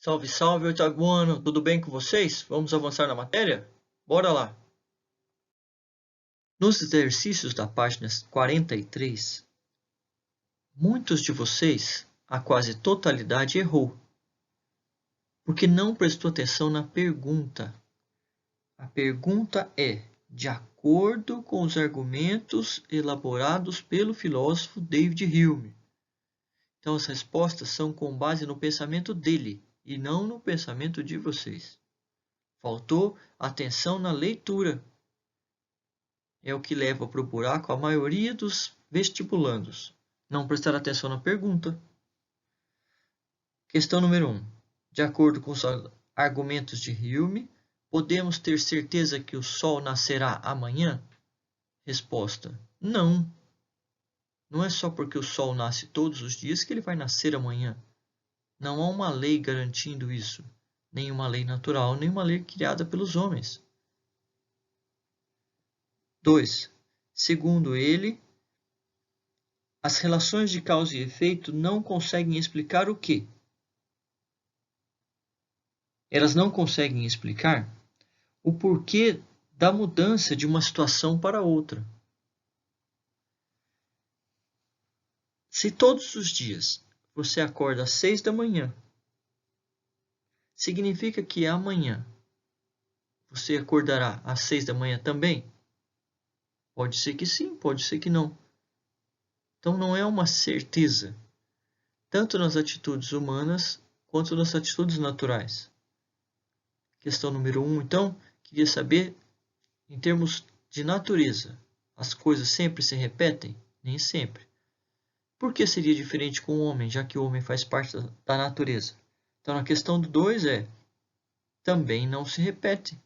Salve, salve, oitavo ano, tudo bem com vocês? Vamos avançar na matéria? Bora lá! Nos exercícios da página 43, muitos de vocês, a quase totalidade, errou, porque não prestou atenção na pergunta. A pergunta é: de acordo com os argumentos elaborados pelo filósofo David Hume. Então, as respostas são com base no pensamento dele e não no pensamento de vocês. Faltou atenção na leitura. É o que leva para o buraco a maioria dos vestibulandos. Não prestar atenção na pergunta. Questão número 1. De acordo com os argumentos de Hume, podemos ter certeza que o Sol nascerá amanhã? Resposta: não. Não é só porque o Sol nasce todos os dias que ele vai nascer amanhã. Não há uma lei garantindo isso. Nem uma lei natural, nem uma lei criada pelos homens. 2. Segundo ele, as relações de causa e efeito não conseguem explicar o quê? Elas não conseguem explicar o porquê da mudança de uma situação para outra. Se todos os dias você acorda às 6 da manhã, significa que amanhã você acordará às 6 da manhã também? Pode ser que sim, pode ser que não. Então não é uma certeza, tanto nas atitudes humanas quanto nas atitudes naturais. Questão número 1, então, queria saber, em termos de natureza, as coisas sempre se repetem? Nem sempre. Por que seria diferente com o homem, já que o homem faz parte da natureza? Então, na questão do 2 também não se repete.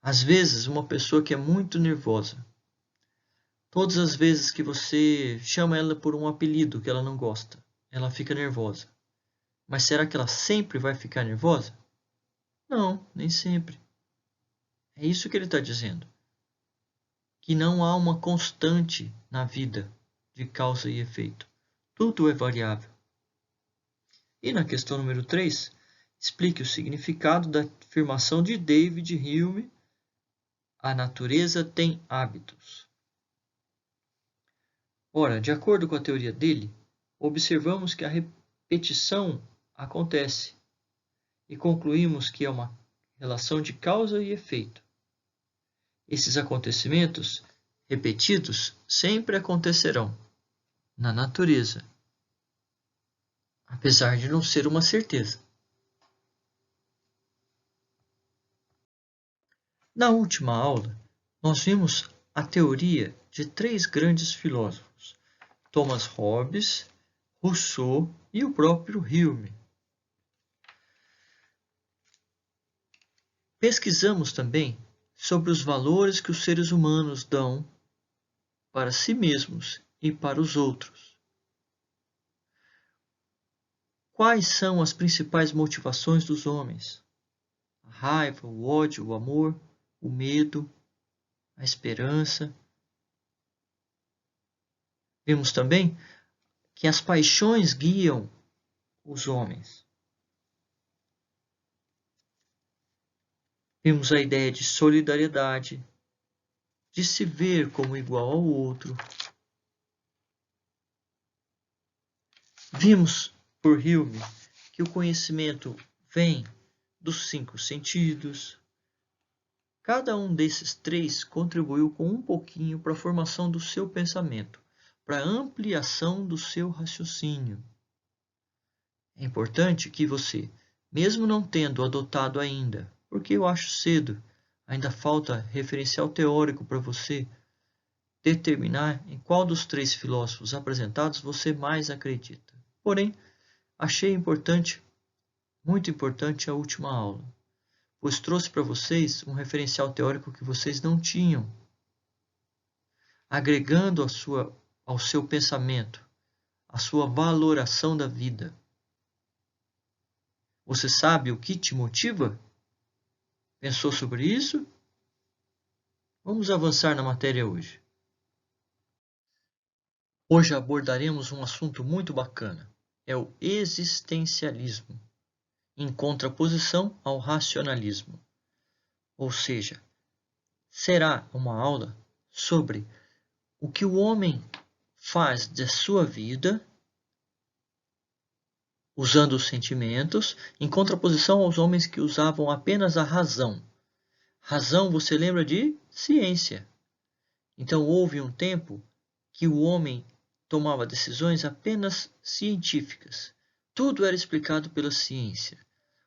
Às vezes, uma pessoa que é muito nervosa, todas as vezes que você chama ela por um apelido que ela não gosta, ela fica nervosa. Mas será que ela sempre vai ficar nervosa? Não, nem sempre. É isso que ele está dizendo. Que não há uma constante na vida de causa e efeito. Tudo é variável. E na questão número 3, explique o significado da afirmação de David Hume: a natureza tem hábitos. Ora, de acordo com a teoria dele, observamos que a repetição acontece e concluímos que é uma relação de causa e efeito. Esses acontecimentos repetidos sempre acontecerão na natureza, apesar de não ser uma certeza. Na última aula, nós vimos a teoria de 3 grandes filósofos, Thomas Hobbes, Rousseau e o próprio Hume. Pesquisamos também sobre os valores que os seres humanos dão para si mesmos e para os outros. Quais são as principais motivações dos homens? A raiva, o ódio, o amor, o medo, a esperança. Vimos também que as paixões guiam os homens. Vimos a ideia de solidariedade, de se ver como igual ao outro. Vimos por Hume que o conhecimento vem dos 5 sentidos. Cada um desses 3 contribuiu com um pouquinho para a formação do seu pensamento, para a ampliação do seu raciocínio. É importante que você, mesmo não tendo adotado ainda, porque eu acho cedo, ainda falta referencial teórico para você determinar em qual dos 3 filósofos apresentados você mais acredita. Porém, achei importante, muito importante a última aula, pois trouxe para vocês um referencial teórico que vocês não tinham, agregando ao seu pensamento, a sua valoração da vida. Você sabe o que te motiva? Pensou sobre isso? Vamos avançar na matéria hoje. Hoje abordaremos um assunto muito bacana. é o existencialismo, em contraposição ao racionalismo. Ou seja, será uma aula sobre o que o homem faz de sua vida usando os sentimentos, em contraposição aos homens que usavam apenas a razão. Razão, você lembra de ciência. Então houve um tempo que o homem tomava decisões apenas científicas. Tudo era explicado pela ciência.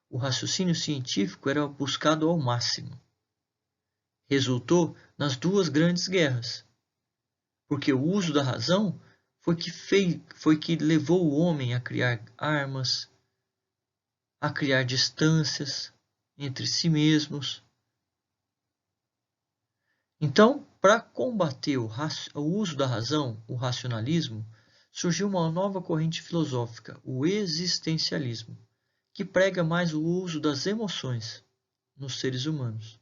O raciocínio científico era buscado ao máximo. Resultou nas duas grandes guerras, porque o uso da razão foi que levou o homem a criar armas, a criar distâncias entre si mesmos. Então, para combater o uso da razão, o racionalismo, surgiu uma nova corrente filosófica, o existencialismo, que prega mais o uso das emoções nos seres humanos.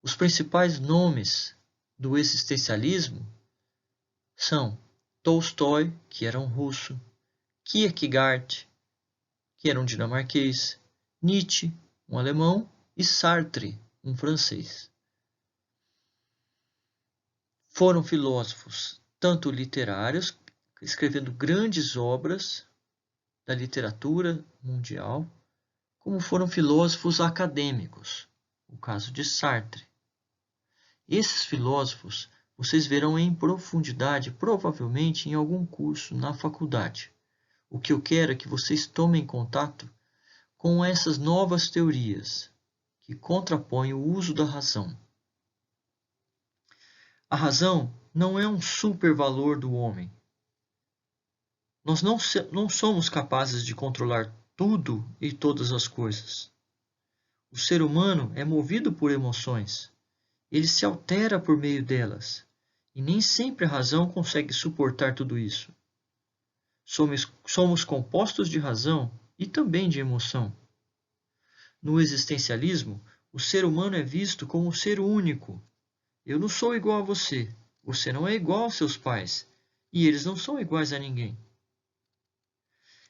Os principais nomes do existencialismo são Tolstói, que era um russo, Kierkegaard, que era um dinamarquês, Nietzsche, um alemão, e Sartre, um francês. Foram filósofos tanto literários, escrevendo grandes obras da literatura mundial, como foram filósofos acadêmicos, o caso de Sartre. Esses filósofos vocês verão em profundidade, provavelmente em algum curso na faculdade. O que eu quero é que vocês tomem contato com essas novas teorias que contrapõem o uso da razão. A razão não é um supervalor do homem. Nós não somos capazes de controlar tudo e todas as coisas. O ser humano é movido por emoções. Ele se altera por meio delas. E nem sempre a razão consegue suportar tudo isso. Somos compostos de razão e também de emoção. No existencialismo, o ser humano é visto como um ser único. Eu não sou igual a você. Você não é igual aos seus pais. E eles não são iguais a ninguém.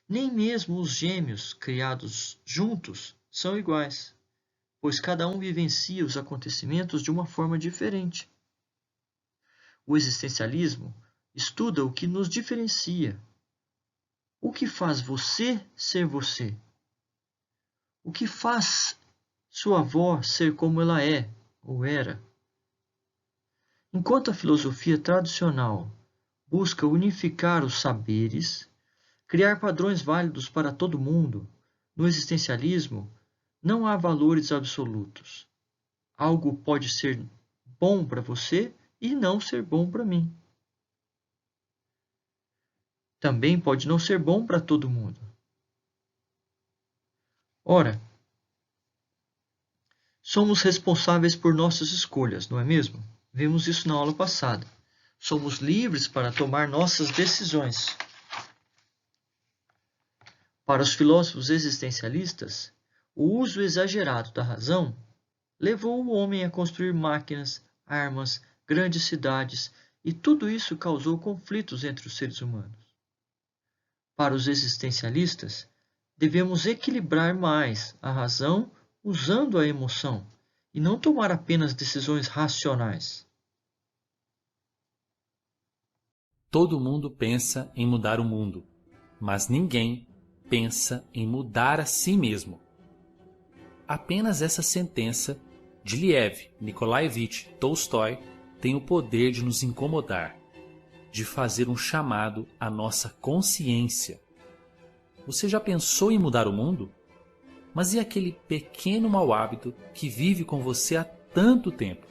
Nem mesmo os gêmeos criados juntos são iguais, pois cada um vivencia os acontecimentos de uma forma diferente. O existencialismo estuda o que nos diferencia. O que faz você ser você? O que faz sua avó ser como ela é ou era? Enquanto a filosofia tradicional busca unificar os saberes, criar padrões válidos para todo mundo, no existencialismo não há valores absolutos. Algo pode ser bom para você e não ser bom para mim. Também pode não ser bom para todo mundo. Ora, somos responsáveis por nossas escolhas, não é mesmo? Vimos isso na aula passada. Somos livres para tomar nossas decisões. Para os filósofos existencialistas, o uso exagerado da razão levou o homem a construir máquinas, armas, grandes cidades, e tudo isso causou conflitos entre os seres humanos. Para os existencialistas, devemos equilibrar mais a razão usando a emoção e não tomar apenas decisões racionais. Todo mundo pensa em mudar o mundo, mas ninguém pensa em mudar a si mesmo. Apenas essa sentença de Liev Nikolaevich Tolstói tem o poder de nos incomodar, de fazer um chamado à nossa consciência. Você já pensou em mudar o mundo? Mas e aquele pequeno mau hábito que vive com você há tanto tempo?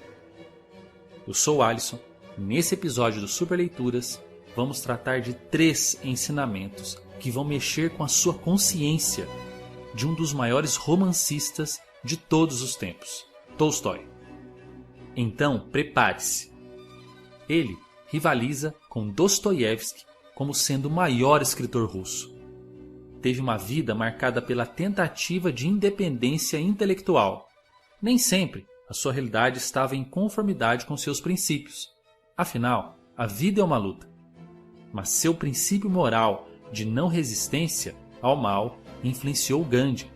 Eu sou o Alisson e nesse episódio do Super Leituras vamos tratar de 3 ensinamentos que vão mexer com a sua consciência de um dos maiores romancistas de todos os tempos, Tolstói. Então, prepare-se. Ele rivaliza com Dostoiévski como sendo o maior escritor russo. Teve uma vida marcada pela tentativa de independência intelectual. Nem sempre a sua realidade estava em conformidade com seus princípios. Afinal, a vida é uma luta. Mas seu princípio moral de não resistência ao mal influenciou Gandhi.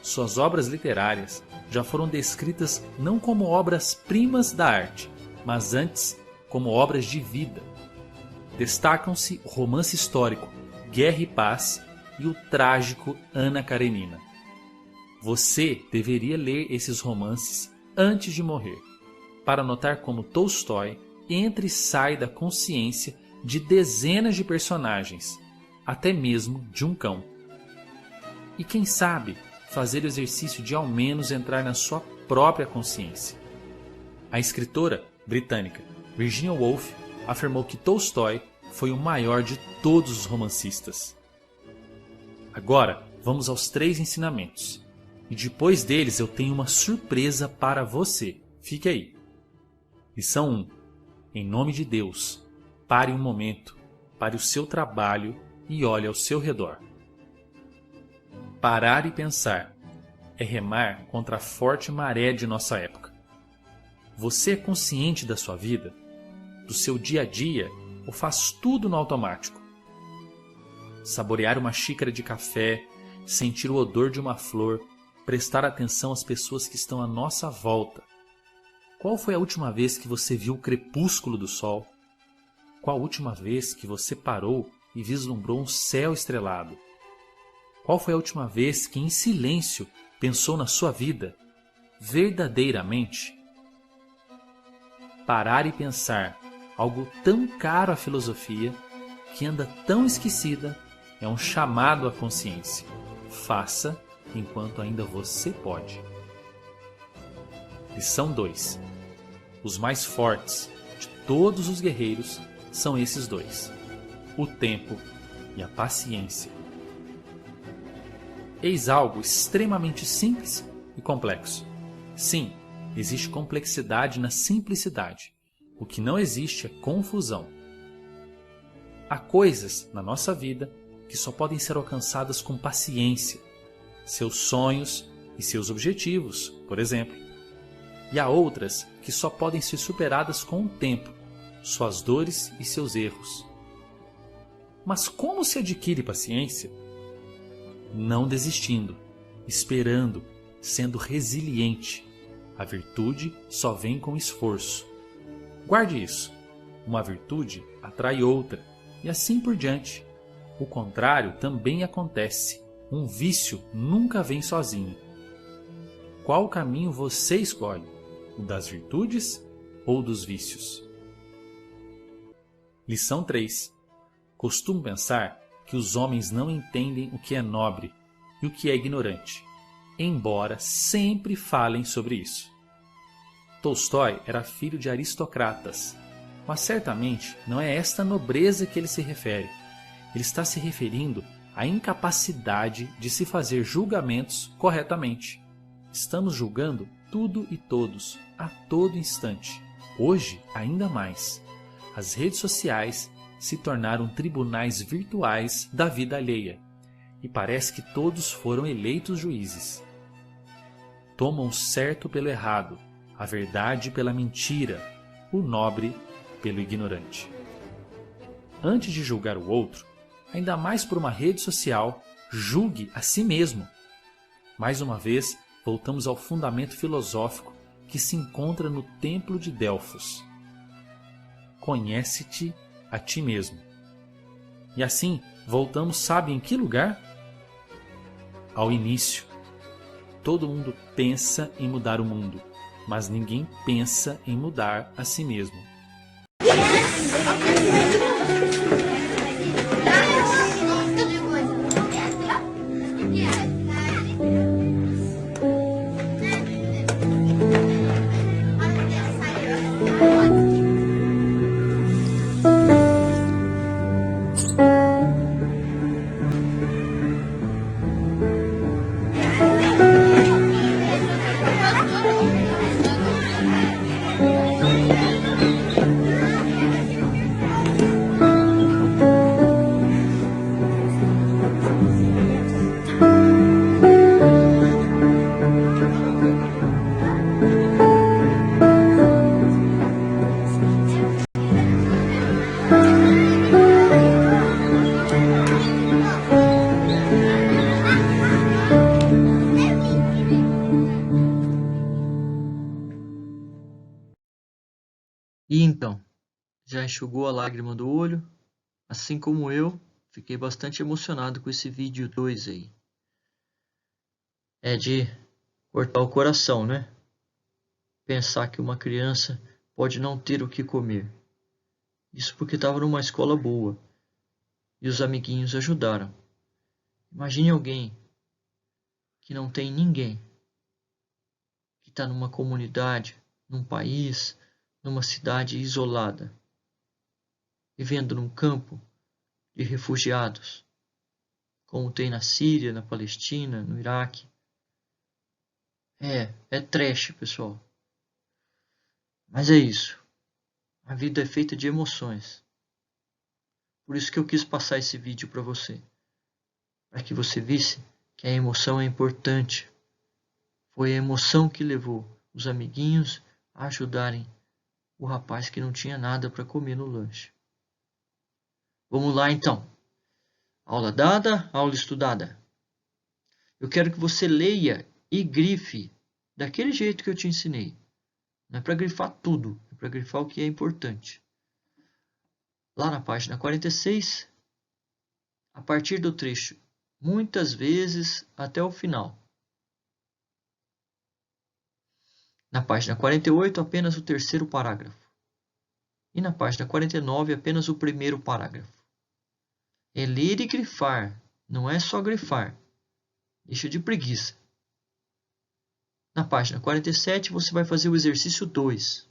Suas obras literárias já foram descritas não como obras-primas da arte, mas antes como obras de vida. Destacam-se o romance histórico Guerra e Paz e o trágico Ana Karenina. Você deveria ler esses romances antes de morrer, para notar como Tolstói entra e sai da consciência de dezenas de personagens, até mesmo de um cão. E quem sabe fazer o exercício de ao menos entrar na sua própria consciência. A escritora britânica Virginia Woolf afirmou que Tolstói foi o maior de todos os romancistas. Agora, vamos aos 3 ensinamentos. E depois deles eu tenho uma surpresa para você. Fique aí. Lição 1. Em nome de Deus, pare um momento, pare o seu trabalho e olhe ao seu redor. Parar e pensar é remar contra a forte maré de nossa época. Você é consciente da sua vida, do seu dia a dia, ou faz tudo no automático? Saborear uma xícara de café, sentir o odor de uma flor, prestar atenção às pessoas que estão à nossa volta. Qual foi a última vez que você viu o crepúsculo do sol? Qual a última vez que você parou e vislumbrou um céu estrelado? Qual foi a última vez que, em silêncio, pensou na sua vida, verdadeiramente? Parar e pensar, algo tão caro à filosofia, que anda tão esquecida, é um chamado à consciência. Faça enquanto ainda você pode. Lição 2. Os mais fortes de todos os guerreiros são esses 2: o tempo e a paciência. Eis algo extremamente simples e complexo. Sim, existe complexidade na simplicidade. O que não existe é confusão. Há coisas na nossa vida que só podem ser alcançadas com paciência. Seus sonhos e seus objetivos, por exemplo. E há outras que só podem ser superadas com o tempo, suas dores e seus erros. Mas como se adquire paciência? Não desistindo, esperando, sendo resiliente. A virtude só vem com esforço. Guarde isso. Uma virtude atrai outra, e assim por diante. O contrário também acontece. Um vício nunca vem sozinho. Qual caminho você escolhe? O das virtudes ou dos vícios? Lição 3. Costumo pensar que os homens não entendem o que é nobre e o que é ignorante, embora sempre falem sobre isso. Tolstói era filho de aristocratas, mas certamente não é esta nobreza que ele se refere. Ele está se referindo à incapacidade de se fazer julgamentos corretamente. Estamos julgando tudo e todos, a todo instante. Hoje, ainda mais. As redes sociais se tornaram tribunais virtuais da vida alheia, e parece que todos foram eleitos juízes. Tomam o certo pelo errado, a verdade pela mentira, o nobre pelo ignorante. Antes de julgar o outro, ainda mais por uma rede social, julgue a si mesmo. Mais uma vez, voltamos ao fundamento filosófico que se encontra no Templo de Delfos. Conhece-te a ti mesmo. E assim, voltamos, sabe em que lugar? Ao início. Todo mundo pensa em mudar o mundo, mas ninguém pensa em mudar a si mesmo. Já enxugou a lágrima do olho? Assim como eu, fiquei bastante emocionado com esse vídeo 2 aí. É de cortar o coração, né? Pensar que uma criança pode não ter o que comer. Isso porque estava numa escola boa e os amiguinhos ajudaram. Imagine alguém que não tem ninguém, que está numa comunidade, num país, numa cidade isolada, vivendo num campo de refugiados, como tem na Síria, na Palestina, no Iraque. É trash, pessoal. Mas é isso. A vida é feita de emoções. Por isso que eu quis passar esse vídeo para você. Para que você visse que a emoção é importante. Foi a emoção que levou os amiguinhos a ajudarem o rapaz que não tinha nada para comer no lanche. Vamos lá então. Aula dada, aula estudada. Eu quero que você leia e grife daquele jeito que eu te ensinei. Não é para grifar tudo, é para grifar o que é importante. Lá na página 46, a partir do trecho muitas vezes até o final. Na página 48, apenas o terceiro parágrafo. E na página 49, apenas o primeiro parágrafo. É ler e grifar, não é só grifar. Deixa de preguiça. Na página 47, você vai fazer o exercício 2.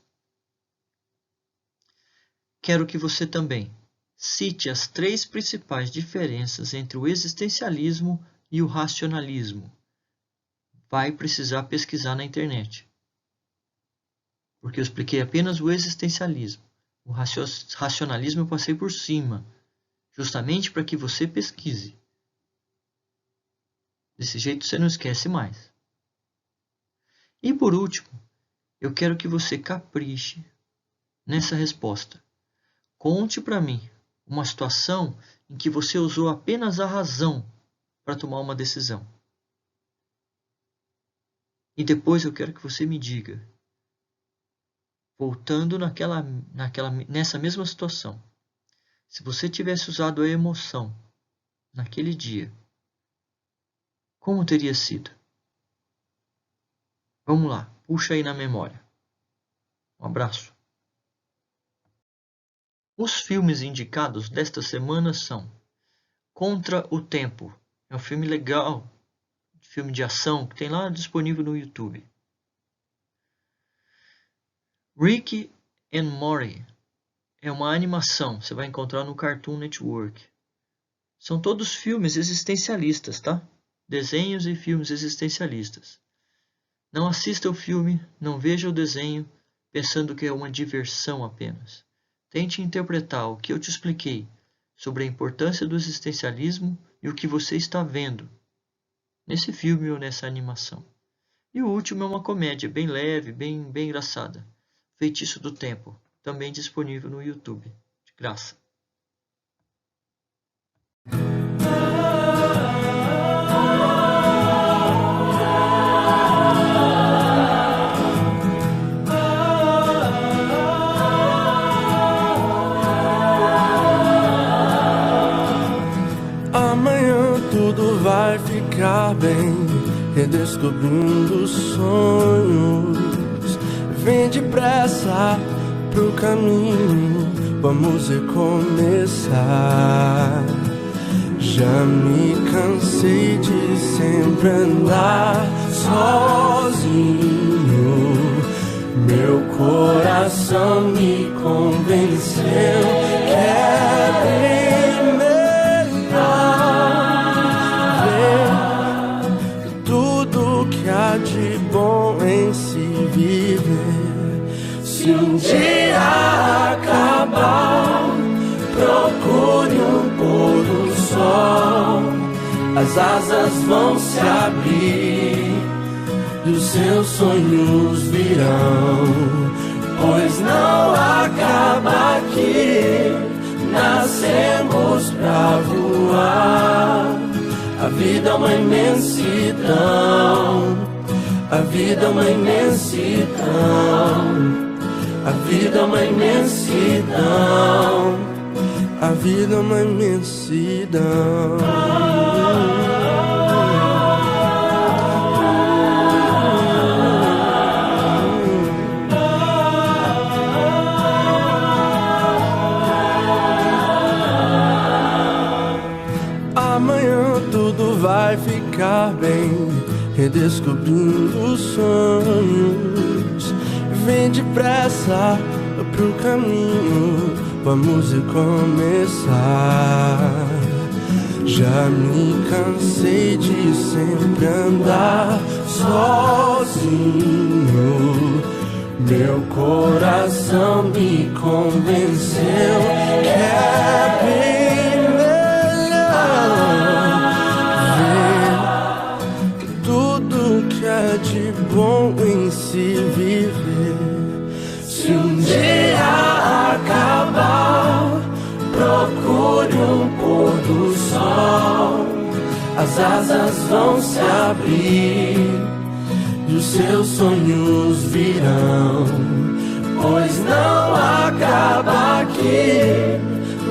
Quero que você também cite as 3 principais diferenças entre o existencialismo e o racionalismo. Vai precisar pesquisar na internet. Porque eu expliquei apenas o existencialismo. O racionalismo eu passei por cima, justamente para que você pesquise. Desse jeito você não esquece mais. E por último, eu quero que você capriche nessa resposta. Conte para mim uma situação em que você usou apenas a razão para tomar uma decisão. E depois eu quero que você me diga, voltando nessa mesma situação, se você tivesse usado a emoção naquele dia, como teria sido? Vamos lá, puxa aí na memória. Um abraço. Os filmes indicados desta semana são Contra o Tempo. É um filme legal, filme de ação, que tem lá disponível no YouTube. Rick and Morty. É uma animação, você vai encontrar no Cartoon Network. São todos filmes existencialistas, tá? Desenhos e filmes existencialistas. Não assista o filme, não veja o desenho, pensando que é uma diversão apenas. Tente interpretar o que eu te expliquei sobre a importância do existencialismo e o que você está vendo nesse filme ou nessa animação. E o último é uma comédia bem leve, bem engraçada. Feitiço do Tempo, também disponível no YouTube, de graça. Amanhã tudo vai ficar bem, redescobrindo os sonhos. Vem depressa pro caminho, vamos recomeçar. Já me cansei de sempre andar sozinho. Meu coração me convenceu que é bem melhor ver tudo que há de bom em se viver. Se um dia acabar, procure um pôr do sol. As asas vão se abrir e os seus sonhos virão. Pois não acaba aqui, nascemos pra voar. A vida é uma imensidão, a vida é uma imensidão. A vida é uma imensidão. A vida é uma imensidão. Amanhã tudo vai ficar bem, redescobrindo os sonhos. Vem depressa pro caminho, vamos começar. Já me cansei de sempre andar sozinho. Meu coração me convenceu que é bem melhor ver tudo que é de bom em se viver. Se um dia acabar, procure um pôr do sol. As asas vão se abrir e os seus sonhos virão. Pois não acaba aqui,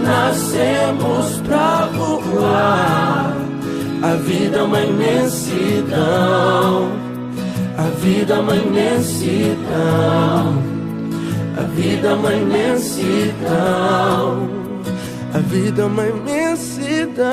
nascemos pra voar. A vida é uma imensidão. A vida é uma imensidão. A vida é uma imensidão. A vida é uma imensidão.